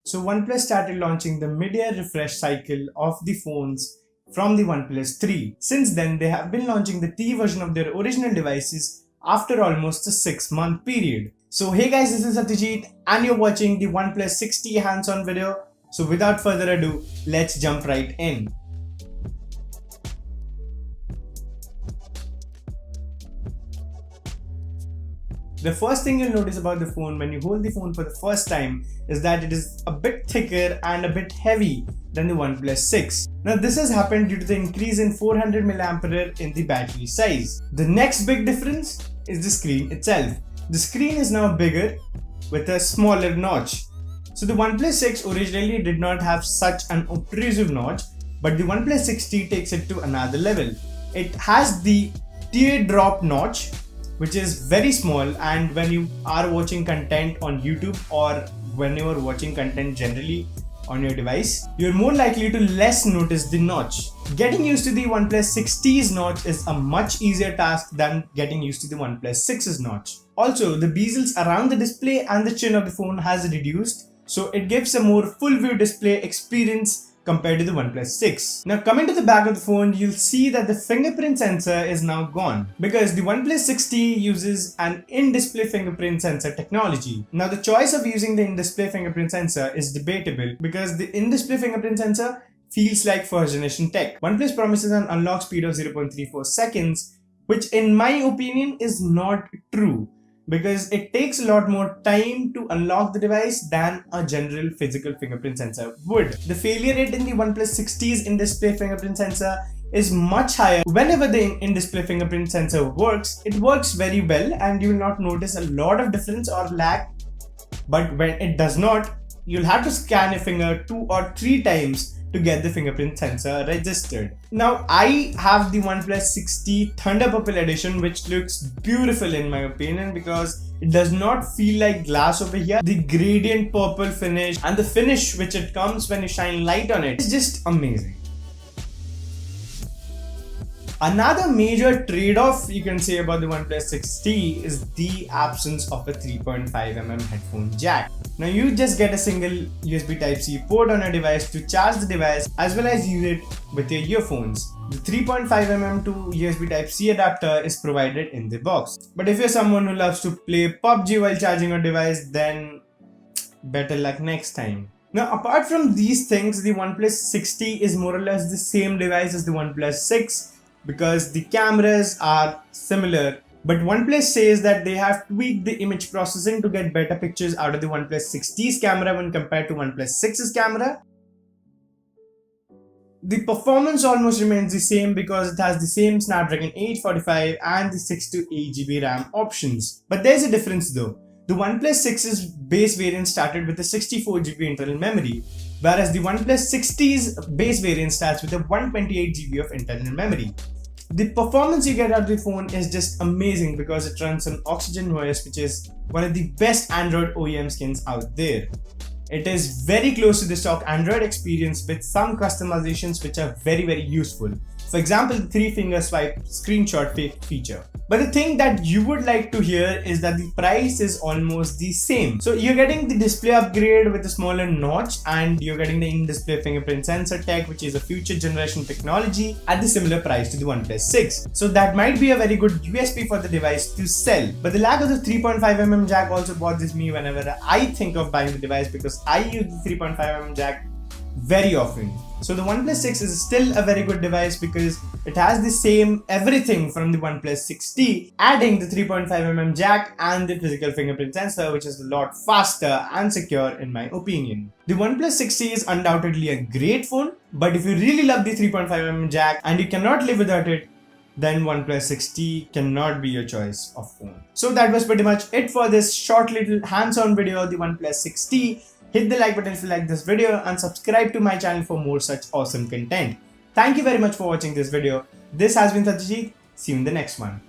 So OnePlus started launching the mid-year refresh cycle of the phones from the OnePlus 3. Since then, they have been launching the T version of their original devices after almost a 6-month period. So hey guys, this is Satyajeet and you're watching the OnePlus 6T hands-on video. So without further ado, let's jump right in. The first thing you'll notice about the phone when you hold the phone for the first time is that it is a bit thicker and a bit heavy than the OnePlus 6. Now this has happened due to the increase in 400 mAh in the battery size. The next big difference is the screen itself. The screen is now bigger with a smaller notch. So the OnePlus 6 originally did not have such an obtrusive notch, but the OnePlus 6T takes it to another level. It has the teardrop notch, which is very small, and when you are watching content on YouTube or when you are watching content generally on your device, you're more likely to less notice the notch. Getting used to the OnePlus 6T's notch is a much easier task than getting used to the OnePlus 6's notch. Also, the bezels around the display and the chin of the phone has reduced, so it gives a more full view display experience compared to the OnePlus 6. Now coming to the back of the phone, you'll see that the fingerprint sensor is now gone because the OnePlus 6T uses an in-display fingerprint sensor technology. Now the choice of using the in-display fingerprint sensor is debatable because the in-display fingerprint sensor feels like first generation tech. OnePlus promises an unlock speed of 0.34 seconds, which in my opinion is not true, because it takes a lot more time to unlock the device than a general physical fingerprint sensor would. The failure rate in the OnePlus 6T's in-display fingerprint sensor is much higher. Whenever the in-display fingerprint sensor works, it works very well and you will not notice a lot of difference or lag. But when it does not, you'll have to scan your finger 2 or 3 times to get the fingerprint sensor registered. Now I have the OnePlus 6T Thunder Purple Edition, which looks beautiful in my opinion because it does not feel like glass over here. The gradient purple finish and the finish which it comes when you shine light on it is just amazing. Another major trade-off you can say about the OnePlus 6T is the absence of a 3.5mm headphone jack. Now you just get a single USB Type-C port on your device to charge the device as well as use it with your earphones. The 3.5mm to USB Type-C adapter is provided in the box. But if you're someone who loves to play PUBG while charging your device, then better luck next time. Now apart from these things, the OnePlus 6T is more or less the same device as the OnePlus 6 because the cameras are similar. But OnePlus says that they have tweaked the image processing to get better pictures out of the OnePlus 6T's camera when compared to OnePlus 6's camera. The performance almost remains the same because it has the same Snapdragon 845 and the 6 to 8GB RAM options. But there's a difference though. The OnePlus 6's base variant started with a 64GB internal memory, whereas the OnePlus 6T's base variant starts with a 128GB of internal memory. The performance you get out of the phone is just amazing because it runs on Oxygen OS, which is one of the best Android OEM skins out there. It is very close to the stock Android experience with some customizations which are very useful. For example, the 3-finger swipe screenshot feature. But the thing that you would like to hear is that the price is almost the same. So you're getting the display upgrade with a smaller notch and you're getting the in-display fingerprint sensor tech, which is a future generation technology at the similar price to the OnePlus 6. So that might be a very good USP for the device to sell. But the lack of the 3.5mm jack also bothers me whenever I think of buying the device because I use the 3.5mm jack very often. So the OnePlus 6 is still a very good device because it has the same everything from the OnePlus 6T, adding the 3.5mm jack and the physical fingerprint sensor, which is a lot faster and secure in my opinion. The OnePlus 6T is undoubtedly a great phone, but if you really love the 3.5mm jack and you cannot live without it, then OnePlus 6T cannot be your choice of phone. So that was pretty much it for this short little hands-on video of the OnePlus 6T. Hit the like button if you like this video and subscribe to my channel for more such awesome content. Thank you very much for watching this video. This has been Satyajeet. See you in the next one.